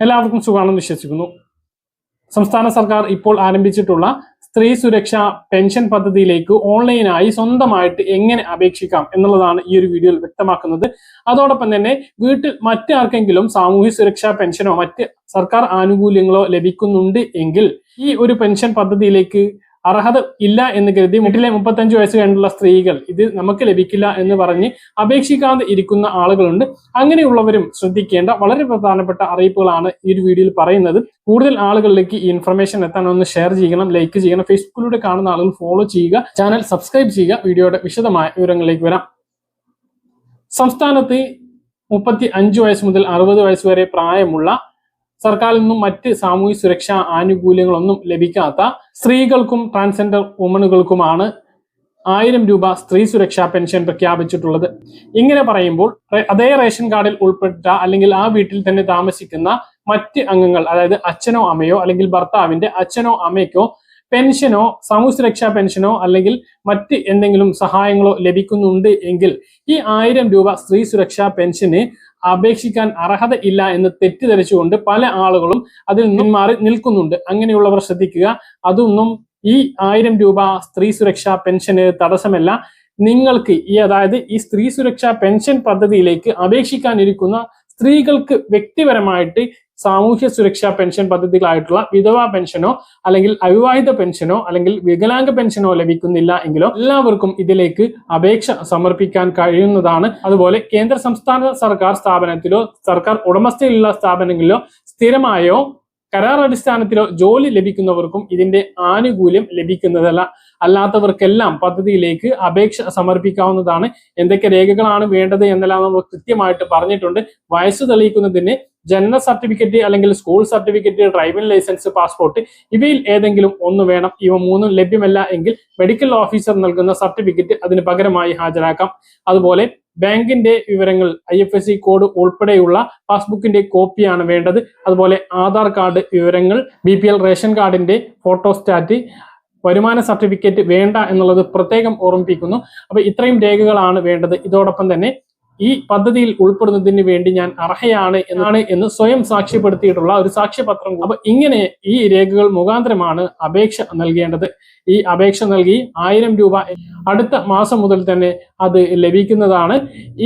എല്ലാവർക്കും സുഖമാണെന്ന് വിശ്വസിക്കുന്നു. സംസ്ഥാന സർക്കാർ ഇപ്പോൾ ആരംഭിച്ചിട്ടുള്ള സ്ത്രീ സുരക്ഷാ പെൻഷൻ പദ്ധതിയിലേക്ക് ഓൺലൈനായി സ്വന്തമായിട്ട് എങ്ങനെ അപേക്ഷിക്കാം എന്നുള്ളതാണ് ഈ ഒരു വീഡിയോയിൽ വ്യക്തമാക്കുന്നത്. അതോടൊപ്പം തന്നെ വീട്ടിൽ മറ്റാർക്കെങ്കിലും സാമൂഹ്യ സുരക്ഷാ പെൻഷനോ മറ്റ് സർക്കാർ ആനുകൂല്യങ്ങളോ ലഭിക്കുന്നുണ്ട് എങ്കിൽ ഈ ഒരു പെൻഷൻ പദ്ധതിയിലേക്ക് അർഹത ഇല്ല എന്ന് കരുതി വീട്ടിലെ 35 വയസ്സ് കഴിഞ്ഞുള്ള സ്ത്രീകൾ ഇത് നമുക്ക് ലഭിക്കില്ല എന്ന് പറഞ്ഞ് അപേക്ഷിക്കാതെ ഇരിക്കുന്ന ആളുകളുണ്ട്. അങ്ങനെയുള്ളവരും ശ്രദ്ധിക്കേണ്ട വളരെ പ്രധാനപ്പെട്ട അറിയിപ്പുകളാണ് ഈ ഒരു വീഡിയോയിൽ പറയുന്നത്. കൂടുതൽ ആളുകളിലേക്ക് ഈ ഇൻഫർമേഷൻ എത്താൻ ഒന്ന് ഷെയർ ചെയ്യണം, ലൈക്ക് ചെയ്യണം, ഫേസ്ബുക്കിലൂടെ കാണുന്ന ആളുകൾ ഫോളോ ചെയ്യുക, ചാനൽ സബ്സ്ക്രൈബ് ചെയ്യുക. വീഡിയോയുടെ വിശദമായ വിവരങ്ങളിലേക്ക് വരാം. സംസ്ഥാനത്ത് 35 വയസ്സ് മുതൽ 60 വയസ്സ് വരെ പ്രായമുള്ള സർക്കാരിൽ നിന്നും മറ്റ് സാമൂഹ്യ സുരക്ഷാ ആനുകൂല്യങ്ങളൊന്നും ലഭിക്കാത്ത സ്ത്രീകൾക്കും ട്രാൻസ്ജെൻഡർ വുമണുകൾക്കുമാണ് 1000 രൂപ സ്ത്രീ സുരക്ഷാ പെൻഷൻ പ്രഖ്യാപിച്ചിട്ടുള്ളത്. ഇങ്ങനെ പറയുമ്പോൾ അതേ റേഷൻ കാർഡിൽ ഉൾപ്പെട്ട അല്ലെങ്കിൽ ആ വീട്ടിൽ തന്നെ താമസിക്കുന്ന മറ്റ് അംഗങ്ങൾ, അതായത് അച്ഛനോ അമ്മയോ അല്ലെങ്കിൽ ഭർത്താവിന്റെ അച്ഛനോ അമ്മയ്ക്കോ പെൻഷനോ സാമൂഹ്യ സുരക്ഷാ പെൻഷനോ അല്ലെങ്കിൽ മറ്റ് എന്തെങ്കിലും സഹായങ്ങളോ ലഭിക്കുന്നുണ്ട് എങ്കിൽ ഈ 1000 രൂപ സ്ത്രീ സുരക്ഷാ പെൻഷന് അപേക്ഷിക്കാൻ അർഹത ഇല്ല എന്ന് തെറ്റിദ്ധരിച്ചുകൊണ്ട് പല ആളുകളും അതിൽ നിന്നും മാറി നിൽക്കുന്നുണ്ട്. അങ്ങനെയുള്ളവർ ശ്രദ്ധിക്കുക. അതൊന്നും ഈ 1000 രൂപ സ്ത്രീ സുരക്ഷാ പെൻഷന് തടസ്സമല്ല. നിങ്ങൾക്ക് അതായത് ഈ സ്ത്രീ സുരക്ഷാ പെൻഷൻ പദ്ധതിയിലേക്ക് അപേക്ഷിക്കാനിരിക്കുന്ന സ്ത്രീകൾക്ക് വ്യക്തിപരമായിട്ട് സാമൂഹ്യ സുരക്ഷാ പെൻഷൻ പദ്ധതികളായിട്ടുള്ള വിധവാ പെൻഷനോ അല്ലെങ്കിൽ അവിവാഹിത പെൻഷനോ അല്ലെങ്കിൽ വികലാംഗ പെൻഷനോ ലഭിക്കുന്നില്ല എങ്കിലോ എല്ലാവർക്കും ഇതിലേക്ക് അപേക്ഷ സമർപ്പിക്കാൻ കഴിയുന്നതാണ്. അതുപോലെ കേന്ദ്ര സംസ്ഥാന സർക്കാർ സ്ഥാപനത്തിലോ സർക്കാർ ഉടമസ്ഥയിലുള്ള സ്ഥാപനങ്ങളിലോ സ്ഥിരമായോ കരാർ അടിസ്ഥാനത്തിലോ ജോലി ലഭിക്കുന്നവർക്കും ഇതിന്റെ ആനുകൂല്യം ലഭിക്കുന്നതല്ല. അല്ലാത്തവർക്കെല്ലാം പദ്ധതിയിലേക്ക് അപേക്ഷ സമർപ്പിക്കാവുന്നതാണ്. എന്തൊക്കെ രേഖകളാണ് വേണ്ടത് എന്നെല്ലാം നമ്മൾ കൃത്യമായിട്ട് പറഞ്ഞിട്ടുണ്ട്. വയസ്സ് തെളിയിക്കുന്നതിന് ജനന സർട്ടിഫിക്കറ്റ് അല്ലെങ്കിൽ school certificate, driving licence, passport ഇവയിൽ ഏതെങ്കിലും ഒന്ന് വേണം. ഇവ മൂന്നും ലഭ്യമല്ല എങ്കിൽ മെഡിക്കൽ ഓഫീസർ നൽകുന്ന സർട്ടിഫിക്കറ്റ് അതിന് പകരമായി ഹാജരാക്കാം. അതുപോലെ ബാങ്കിന്റെ വിവരങ്ങൾ, IFSC കോഡ് ഉൾപ്പെടെയുള്ള പാസ്ബുക്കിന്റെ കോപ്പിയാണ് വേണ്ടത്. അതുപോലെ ആധാർ കാർഡ് വിവരങ്ങൾ, BPL റേഷൻ കാർഡിന്റെ ഫോട്ടോസ്റ്റാറ്റ്, വരുമാന സർട്ടിഫിക്കറ്റ് വേണ്ട എന്നുള്ളത് പ്രത്യേകം ഓർമ്മിപ്പിക്കുന്നു. അപ്പൊ ഇത്രയും രേഖകളാണ് വേണ്ടത്. ഇതോടൊപ്പം തന്നെ ഈ പദ്ധതിയിൽ ഉൾപ്പെടുന്നതിന് വേണ്ടി ഞാൻ അർഹയാണ് എന്ന് സ്വയം സാക്ഷ്യപ്പെടുത്തിയിട്ടുള്ള ഒരു സാക്ഷ്യപത്രം. അപ്പൊ ഇങ്ങനെ ഈ രേഖകൾ മുഖാന്തരമാണ് അപേക്ഷ നൽകേണ്ടത്. ഈ അപേക്ഷ നൽകി 1000 രൂപ അടുത്ത മാസം മുതൽ തന്നെ അത് ലഭിക്കുന്നതാണ്.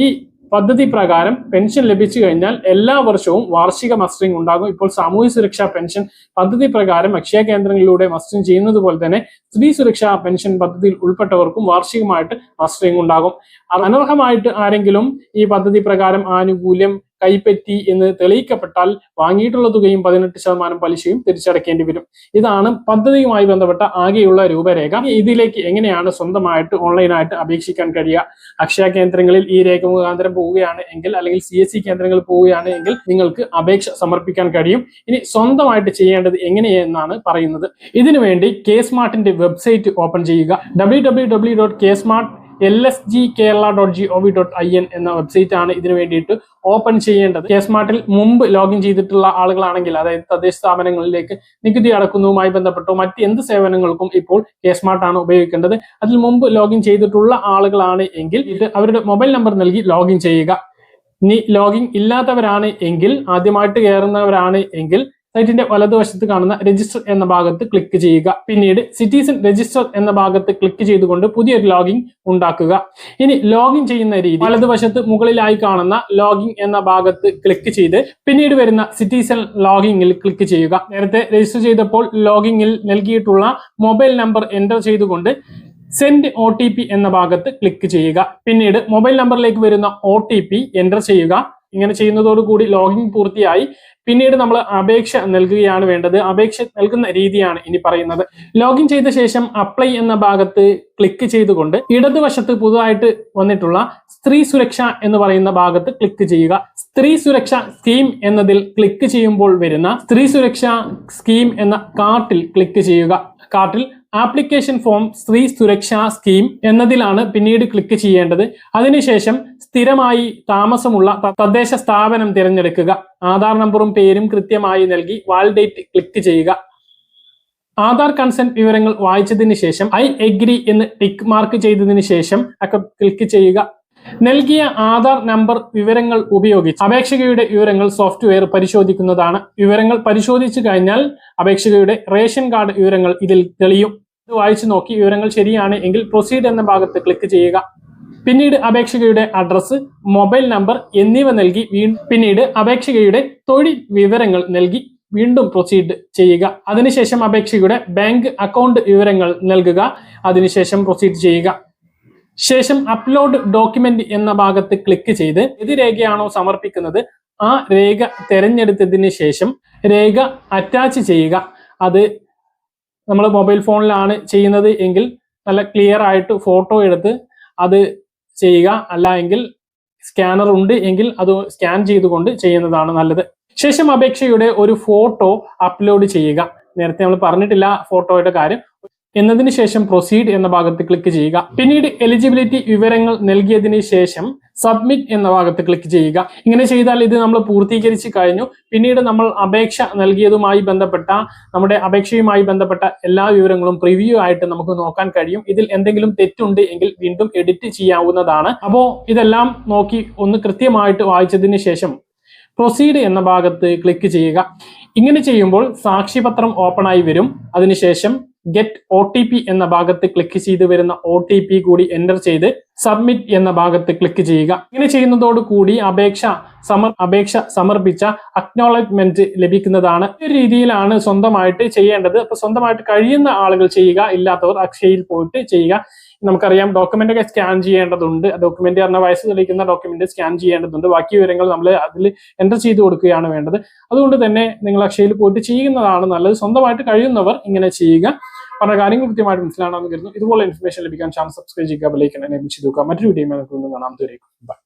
ഈ പദ്ധതി പ്രകാരം പെൻഷൻ ലഭിച്ചു കഴിഞ്ഞാൽ എല്ലാ വർഷവും വാർഷിക മസ്റ്ററിംഗ് ഉണ്ടാകും. ഇപ്പോൾ സാമൂഹ്യ സുരക്ഷാ പെൻഷൻ പദ്ധതി പ്രകാരം അക്ഷയ കേന്ദ്രങ്ങളിലൂടെ മസ്റ്ററിംഗ് ചെയ്യുന്നത് പോലെ തന്നെ സ്ത്രീ സുരക്ഷാ പെൻഷൻ പദ്ധതിയിൽ ഉൾപ്പെട്ടവർക്കും വാർഷികമായിട്ട് മസ്റ്ററിംഗ് ഉണ്ടാകും. അനർഹമായിട്ട് ആരെങ്കിലും ഈ പദ്ധതി പ്രകാരം ആനുകൂല്യം കൈപ്പറ്റി എന്ന് തെളിയിക്കപ്പെട്ടാൽ വാങ്ങിയിട്ടുള്ള തുകയും 18% പലിശയും തിരിച്ചടക്കേണ്ടി വരും. ഇതാണ് പദ്ധതിയുമായി ബന്ധപ്പെട്ട ആകെയുള്ള രൂപരേഖ. ഇതിലേക്ക് എങ്ങനെയാണ് സ്വന്തമായിട്ട് ഓൺലൈനായിട്ട് അപേക്ഷിക്കാൻ കഴിയുക? അക്ഷയ കേന്ദ്രങ്ങളിൽ ഈ രേഖ മുഖാന്തരം പോവുകയാണ് എങ്കിൽ അല്ലെങ്കിൽ CSC കേന്ദ്രങ്ങളിൽ പോവുകയാണ് എങ്കിൽ നിങ്ങൾക്ക് അപേക്ഷ സമർപ്പിക്കാൻ കഴിയും. ഇനി സ്വന്തമായിട്ട് ചെയ്യേണ്ടത് എങ്ങനെയെന്നാണ് പറയുന്നത്. ഇതിനുവേണ്ടി KSMARTന്റെ വെബ്സൈറ്റ് ഓപ്പൺ ചെയ്യുക. www.ksmart.lsgkerala.gov.in എന്ന വെബ്സൈറ്റ് ആണ് ഇതിനു വേണ്ടിയിട്ട് ഓപ്പൺ ചെയ്യേണ്ടത്. KSMARTൽ മുമ്പ് ലോഗിൻ ചെയ്തിട്ടുള്ള ആളുകളാണെങ്കിൽ, അതായത് തദ്ദേശ സ്ഥാപനങ്ങളിലേക്ക് നികുതി അടക്കുന്നതുമായി ബന്ധപ്പെട്ടോ മറ്റ് എന്ത് സേവനങ്ങൾക്കും ഇപ്പോൾ KSMART ആണ് ഉപയോഗിക്കേണ്ടത്. അതിൽ മുമ്പ് ലോഗിൻ ചെയ്തിട്ടുള്ള ആളുകളാണ് എങ്കിൽ ഇത് അവരുടെ മൊബൈൽ നമ്പർ നൽകി ലോഗിൻ ചെയ്യുക. ഇനി ലോഗിൻ ഇല്ലാത്തവരാണ് എങ്കിൽ, ആദ്യമായിട്ട് കയറുന്നവരാണ് എങ്കിൽ സൈറ്റിന്റെ വലതുവശത്ത് കാണുന്ന രജിസ്റ്റർ എന്ന ഭാഗത്ത് ക്ലിക്ക് ചെയ്യുക. പിന്നീട് സിറ്റിസൺ രജിസ്റ്റർ എന്ന ഭാഗത്ത് ക്ലിക്ക് ചെയ്തുകൊണ്ട് പുതിയൊരു ലോഗിൻ ഉണ്ടാക്കുക. ഇനി ലോഗിൻ ചെയ്യുന്ന രീതി വലതുവശത്ത് മുകളിലായി കാണുന്ന ലോഗിൻ എന്ന ഭാഗത്ത് ക്ലിക്ക് ചെയ്ത് പിന്നീട് വരുന്ന സിറ്റിസൺ ലോഗിനിൽ ക്ലിക്ക് ചെയ്യുക. നേരത്തെ രജിസ്റ്റർ ചെയ്തപ്പോൾ ലോഗിനിൽ നൽകിയിട്ടുള്ള മൊബൈൽ നമ്പർ എൻ്റർ ചെയ്തുകൊണ്ട് സെൻഡ് OTP എന്ന ഭാഗത്ത് ക്ലിക്ക് ചെയ്യുക. പിന്നീട് മൊബൈൽ നമ്പറിലേക്ക് വരുന്ന OTP എൻ്റർ ചെയ്യുക. ഇങ്ങനെ ചെയ്യുന്നതോടുകൂടി ലോഗിൻ പൂർത്തിയായി. പിന്നീട് നമ്മൾ അപേക്ഷ നൽകുകയാണ് വേണ്ടത്. അപേക്ഷ നൽകുന്ന രീതിയാണ് ഇനി പറയുന്നത്. ലോഗിൻ ചെയ്ത ശേഷം അപ്ലൈ എന്ന ഭാഗത്ത് ക്ലിക്ക് ചെയ്തുകൊണ്ട് ഇടതുവശത്ത് പുതുതായിട്ട് വന്നിട്ടുള്ള സ്ത്രീ സുരക്ഷ എന്ന് പറയുന്ന ഭാഗത്ത് ക്ലിക്ക് ചെയ്യുക. സ്ത്രീ സുരക്ഷ സ്കീം എന്നതിൽ ക്ലിക്ക് ചെയ്യുമ്പോൾ വരുന്ന സ്ത്രീ സുരക്ഷ സ്കീം എന്ന കാർട്ടിൽ ക്ലിക്ക് ചെയ്യുക. കാർട്ടിൽ ആപ്ലിക്കേഷൻ ഫോം സ്ത്രീ സുരക്ഷാ സ്കീം എന്നതിലാണ് പിന്നീട് ക്ലിക്ക് ചെയ്യേണ്ടത്. അതിനുശേഷം സ്ഥിരമായി താമസമുള്ള തദ്ദേശ സ്ഥാപനം തിരഞ്ഞെടുക്കുക. ആധാർ നമ്പറും പേരും കൃത്യമായി നൽകി വാലിഡേറ്റ് ക്ലിക്ക് ചെയ്യുക. ആധാർ കൺസെന്റ് വിവരങ്ങൾ വായിച്ചതിന് ശേഷം ഐ എഗ്രി എന്ന് ടിക്ക് മാർക്ക് ചെയ്തതിന് ശേഷം ക്ലിക്ക് ചെയ്യുക. നൽകിയ ആധാർ നമ്പർ വിവരങ്ങൾ ഉപയോഗിച്ച് അപേക്ഷകയുടെ വിവരങ്ങൾ സോഫ്റ്റ്വെയർ പരിശോധിക്കുന്നതാണ്. വിവരങ്ങൾ പരിശോധിച്ചു കഴിഞ്ഞാൽ അപേക്ഷകയുടെ റേഷൻ കാർഡ് വിവരങ്ങൾ ഇതിൽ തെളിയും. ഇത് വായിച്ചു നോക്കി വിവരങ്ങൾ ശരിയാണ് എങ്കിൽ പ്രൊസീഡ് എന്ന ഭാഗത്ത് ക്ലിക്ക് ചെയ്യുക. പിന്നീട് അപേക്ഷകയുടെ അഡ്രസ്സ്, മൊബൈൽ നമ്പർ എന്നിവ നൽകി പിന്നീട് അപേക്ഷകയുടെ തൊഴിൽ വിവരങ്ങൾ നൽകി വീണ്ടും പ്രൊസീഡ് ചെയ്യുക. അതിനുശേഷം അപേക്ഷകയുടെ ബാങ്ക് അക്കൗണ്ട് വിവരങ്ങൾ നൽകുക. അതിനുശേഷം പ്രൊസീഡ് ചെയ്യുക. ശേഷം അപ്ലോഡ് ഡോക്യുമെന്റ് എന്ന ഭാഗത്ത് ക്ലിക്ക് ചെയ്ത് ഏത് രേഖയാണോ സമർപ്പിക്കുന്നത് ആ രേഖ തിരഞ്ഞെടുത്തതിന് ശേഷം രേഖ അറ്റാച്ച് ചെയ്യുക. അത് നമ്മൾ മൊബൈൽ ഫോണിലാണ് ചെയ്യുന്നത് എങ്കിൽ നല്ല ക്ലിയർ ആയിട്ട് ഫോട്ടോ എടുത്ത് അത് ചെയ്യുക. അല്ല എങ്കിൽ സ്കാനർ ഉണ്ട് എങ്കിൽ അത് സ്കാൻ ചെയ്തുകൊണ്ട് ചെയ്യുന്നതാണ് നല്ലത്. ശേഷം അപേക്ഷയുടെ ഒരു ഫോട്ടോ അപ്ലോഡ് ചെയ്യുക. നേരത്തെ നമ്മൾ പറഞ്ഞിട്ടില്ല ഫോട്ടോയുടെ കാര്യം. എന്നതിന് ശേഷം പ്രൊസീഡ് എന്ന ഭാഗത്ത് ക്ലിക്ക് ചെയ്യുക. പിന്നീട് എലിജിബിലിറ്റി വിവരങ്ങൾ നൽകിയതിന് ശേഷം സബ്മിറ്റ് എന്ന ഭാഗത്ത് ക്ലിക്ക് ചെയ്യുക. ഇങ്ങനെ ചെയ്താൽ ഇത് നമ്മൾ പൂർത്തീകരിച്ച് കഴിഞ്ഞു. പിന്നീട് നമ്മൾ അപേക്ഷ നൽകിയതുമായി ബന്ധപ്പെട്ട നമ്മുടെ അപേക്ഷയുമായി ബന്ധപ്പെട്ട എല്ലാ വിവരങ്ങളും പ്രിവ്യൂ ആയിട്ട് നമുക്ക് നോക്കാൻ കഴിയും. ഇതിൽ എന്തെങ്കിലും തെറ്റുണ്ട് എങ്കിൽ വീണ്ടും എഡിറ്റ് ചെയ്യാവുന്നതാണ്. അപ്പോൾ ഇതെല്ലാം നോക്കി ഒന്ന് കൃത്യമായിട്ട് വായിച്ചതിന് ശേഷം പ്രൊസീഡ് എന്ന ഭാഗത്ത് ക്ലിക്ക് ചെയ്യുക. ഇങ്ങനെ ചെയ്യുമ്പോൾ സാക്ഷ്യപത്രം ഓപ്പൺ ആയി വരും. അതിനുശേഷം ഗെറ്റ് OTP എന്ന ഭാഗത്ത് ക്ലിക്ക് ചെയ്ത് വരുന്ന OTP കൂടി എൻ്റർ ചെയ്ത് സബ്മിറ്റ് എന്ന ഭാഗത്ത് ക്ലിക്ക് ചെയ്യുക. ഇങ്ങനെ ചെയ്യുന്നതോടുകൂടി അപേക്ഷ സമർപ്പിച്ച അക്നോളജ്മെന്റ് ലഭിക്കുന്നതാണ്. ഈ രീതിയിലാണ് സ്വന്തമായിട്ട് ചെയ്യേണ്ടത്. അപ്പൊ സ്വന്തമായിട്ട് കഴിയുന്ന ആളുകൾ ചെയ്യുക, ഇല്ലാത്തവർ അക്ഷയയിൽ പോയിട്ട് ചെയ്യുക. നമുക്കറിയാം ഡോക്യുമെന്റ് ഒക്കെ സ്കാൻ ചെയ്യേണ്ടതുണ്ട്. ഡോക്യുമെന്റ് പറഞ്ഞ വയസ്സ് തെളിയിക്കുന്ന ഡോക്യുമെന്റ് സ്കാൻ ചെയ്യേണ്ടതുണ്ട്. ബാക്കി വിവരങ്ങൾ നമ്മൾ അതിൽ എൻ്റർ ചെയ്ത് കൊടുക്കുകയാണ് വേണ്ടത്. അതുകൊണ്ട് തന്നെ നിങ്ങൾ അക്ഷയയിൽ പോയിട്ട് ചെയ്യുന്നതാണ് നല്ലത്. സ്വന്തമായിട്ട് കഴിയുന്നവർ ഇങ്ങനെ ചെയ്യുക. പറഞ്ഞ കാര്യങ്ങൾ കൃത്യമായിട്ട് മനസ്സിലാണെന്ന് കരുതുന്നു. ഇതുപോലെ ഇൻഫർമേഷൻ ലഭിക്കാൻ ചാനൽ സബ്സ്ക്രൈബ് ചെയ്യുക, ബെൽ ഐക്കൺ എനേബിൾ ചെയ്ത് വെക്കുക. മറ്റൊരു വീഡിയോ നമുക്ക് കാണാം. ബൈ.